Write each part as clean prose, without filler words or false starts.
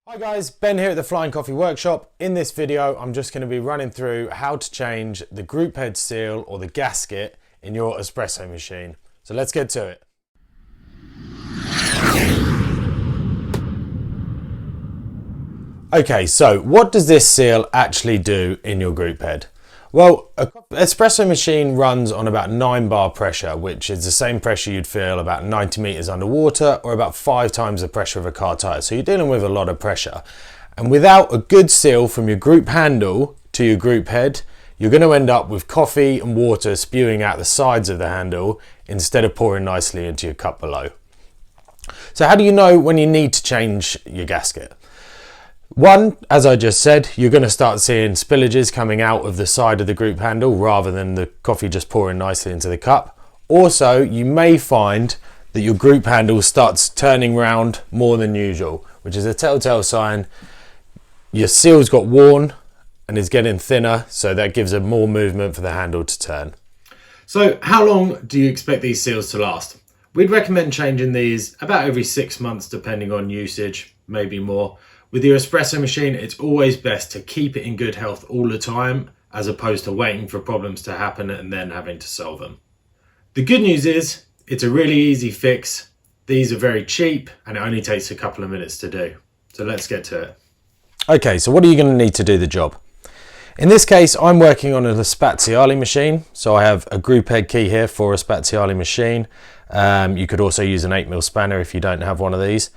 Hi guys, Ben here at the Flying Coffee Workshop. In this video, I'm just going to be running through how to change the group head seal or the gasket in your espresso machine. So let's get to it. Okay, so what does this seal actually do in your group head? Well, an espresso machine runs on about 9 bar pressure, which is the same pressure you'd feel about 90 meters underwater or about 5 times the pressure of a car tire. So you're dealing with a lot of pressure. And without a good seal from your group handle to your group head, you're going to end up with coffee and water spewing out the sides of the handle instead of pouring nicely into your cup below. So how do you know when you need to change your gasket? One, as I just said, you're going to start seeing spillages coming out of the side of the group handle rather than the coffee just pouring nicely into the cup. Also, you may find that your group handle starts turning round more than usual, which is a telltale sign your seal's got worn and is getting thinner, so that gives it more movement for the handle to turn. So how long do you expect these seals to last? We'd recommend changing these about every 6 months depending on usage, maybe more. With your espresso machine, it's always best to keep it in good health all the time, as opposed to waiting for problems to happen and then having to solve them. The good news is, it's a really easy fix. These are very cheap and it only takes a couple of minutes to do. So let's get to it. Okay, so what are you going to need to do the job? In this case, I'm working on a Spaziale machine. So I have a group head key here for a Spaziale machine. You could also use an 8mm spanner if you don't have one of these.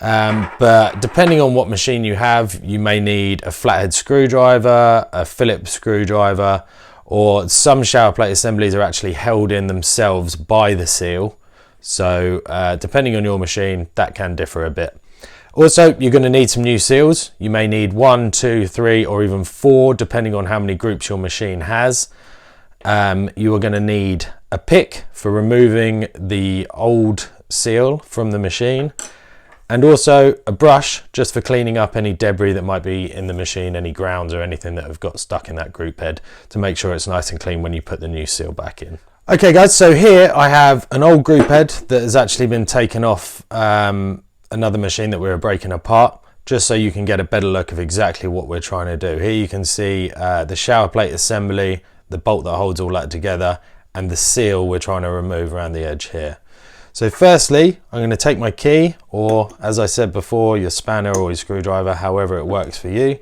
But depending on what machine you have, you may need a flathead screwdriver, a Phillips screwdriver, or some shower plate assemblies are actually held in themselves by the seal. So depending on your machine, that can differ a bit. Also, you're going to need some new seals. You may need 1, 2, 3, or even 4, depending on how many groups your machine has. You are going to need a pick for removing the old seal from the machine. And also a brush just for cleaning up any debris that might be in the machine, any grounds or anything that have got stuck in that group head to make sure it's nice and clean when you put the new seal back in. Okay guys, so here I have an old group head that has actually been taken off another machine that we were breaking apart, just so you can get a better look of exactly what we're trying to do. Here you can see the shower plate assembly, the bolt that holds all that together, and the seal we're trying to remove around the edge here. So firstly, I'm going to take my key, or as I said before, your spanner or your screwdriver, however it works for you.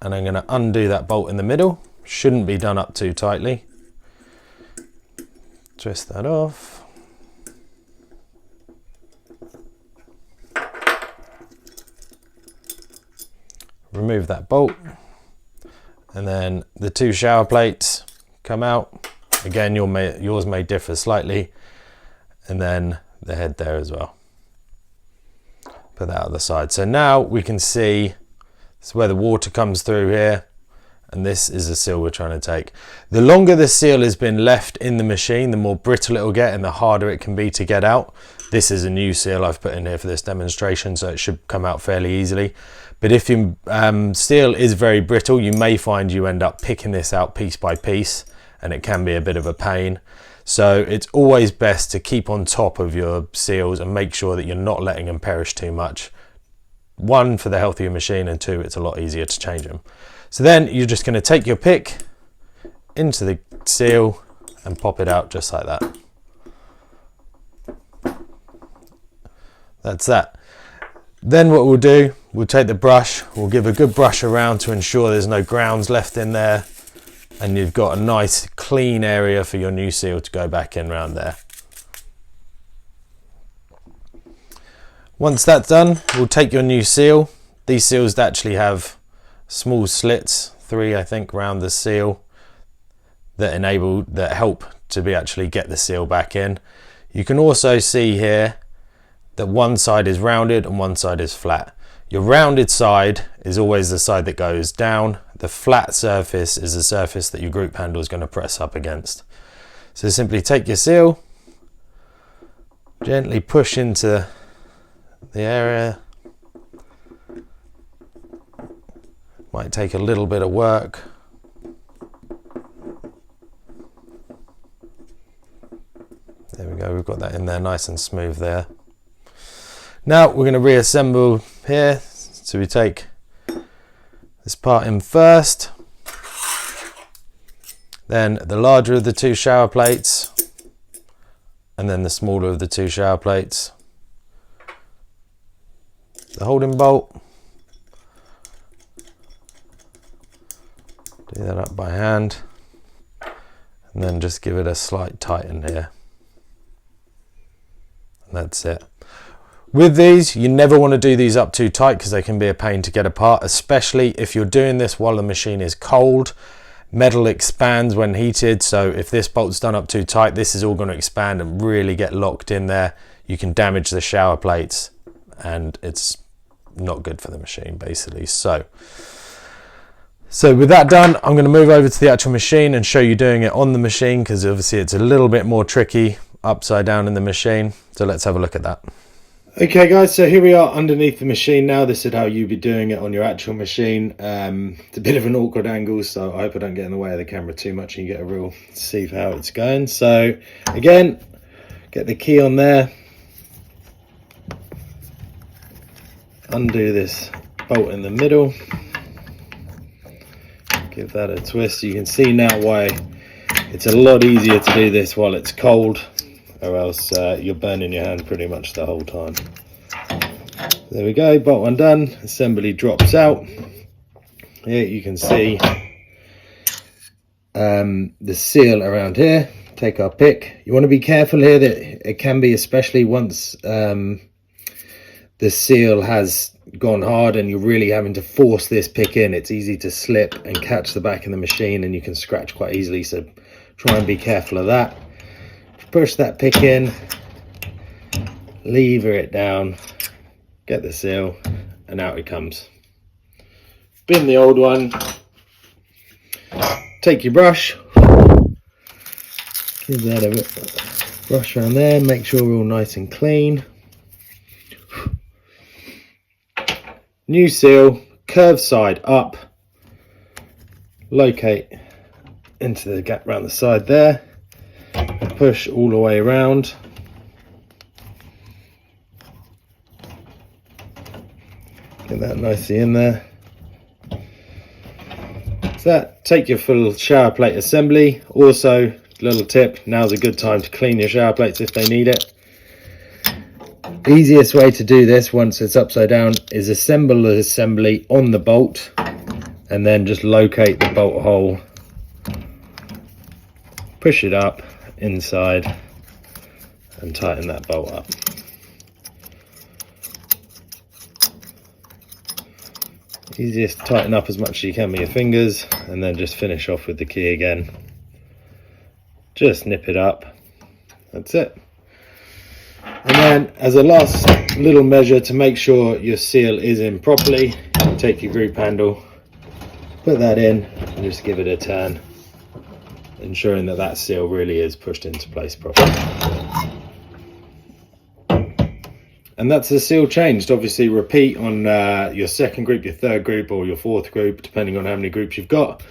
And I'm going to undo that bolt in the middle. Shouldn't be done up too tightly. Twist that off. Remove that bolt. And then the 2 shower plates come out. Again, yours may differ slightly. And then the head there as well. Put that on the side. So now we can see this is where the water comes through here, and this is the seal we're trying to take. The longer the seal has been left in the machine, the more brittle it will get and the harder it can be to get out. This is a new seal I've put in here for this demonstration, so it should come out fairly easily. But if your seal is very brittle, you may find you end up picking this out piece by piece, and it can be a bit of a pain. So it's always best to keep on top of your seals and make sure that you're not letting them perish too much. 1, for the health of your machine, and 2, it's a lot easier to change them. So then you're just going to take your pick into the seal and pop it out just like that. That's that. Then what we'll do, we'll take the brush, we'll give a good brush around to ensure there's no grounds left in there. And you've got a nice clean area for your new seal to go back in around there. Once that's done, we'll take your new seal. These seals actually have small slits, 3 I think, around the seal that help to actually get the seal back in. You can also see here that one side is rounded and one side is flat. Your rounded side is always the side that goes down. The flat surface is the surface that your group handle is going to press up against. So simply take your seal, gently push into the area. Might take a little bit of work. There we go, we've got that in there nice and smooth there. Now we're going to reassemble here. So we take this part in first, then the larger of the two shower plates, and then the smaller of the two shower plates. The holding bolt, do that up by hand, and then just give it a slight tighten here. And that's it. With these, you never want to do these up too tight because they can be a pain to get apart, especially if you're doing this while the machine is cold. Metal expands when heated, so if this bolt's done up too tight, this is all going to expand and really get locked in there. You can damage the shower plates and it's not good for the machine basically. So with that done, I'm going to move over to the actual machine and show you doing it on the machine, because obviously it's a little bit more tricky upside down in the machine. So let's have a look at that. Okay guys, so here we are underneath the machine now. This is how you'd be doing it on your actual machine. It's a bit of an awkward angle, so I hope I don't get in the way of the camera too much and you get a real see of how it's going. So again, get the key on there, undo this bolt in the middle, give that a twist. You can see now why it's a lot easier to do this while it's cold, or else you're burning your hand pretty much the whole time. There we go, bolt undone, assembly drops out. Here you can see the seal around here. Take our pick. You want to be careful here that it can be, especially once the seal has gone hard and you're really having to force this pick in, it's easy to slip and catch the back of the machine and you can scratch quite easily, so try and be careful of that. Push that pick in, lever it down, get the seal, and out it comes. Bin the old one, take your brush, give that a bit brush around there, make sure we're all nice and clean. New seal, curved side up, locate into the gap around the side there, and push all the way around. Get that nicely in there. So that, take your full shower plate assembly. Also, little tip, now's a good time to clean your shower plates if they need it. Easiest way to do this once it's upside down is assemble the assembly on the bolt and then just locate the bolt hole, push it up inside and tighten that bolt up. Easiest to tighten up as much as you can with your fingers and then just finish off with the key again. Just nip it up, that's it. And then as a last little measure to make sure your seal is in properly, take your group handle, put that in and just give it a turn, ensuring that that seal really is pushed into place properly. And that's the seal changed. Obviously repeat on your second group, your third group or your fourth group, depending on how many groups you've got.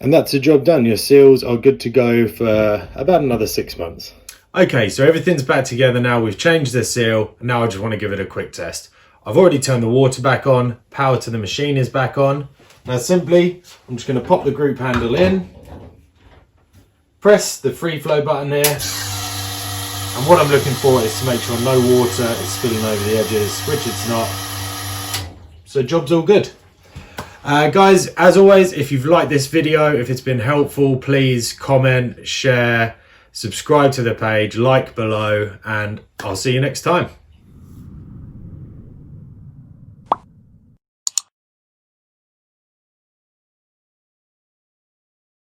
And that's the job done. Your seals are good to go for about another 6 months. Okay, so everything's back together now. We've changed the seal. Now I just want to give it a quick test. I've already turned the water back on. Power to the machine is back on. Now simply, I'm just going to pop the group handle in, press the free flow button here, and what I'm looking for is to make sure no water is spilling over the edges, which it's not. So job's all good. Guys, as always, if you've liked this video, if it's been helpful, please comment, share, subscribe to the page, like below, and I'll see you next time.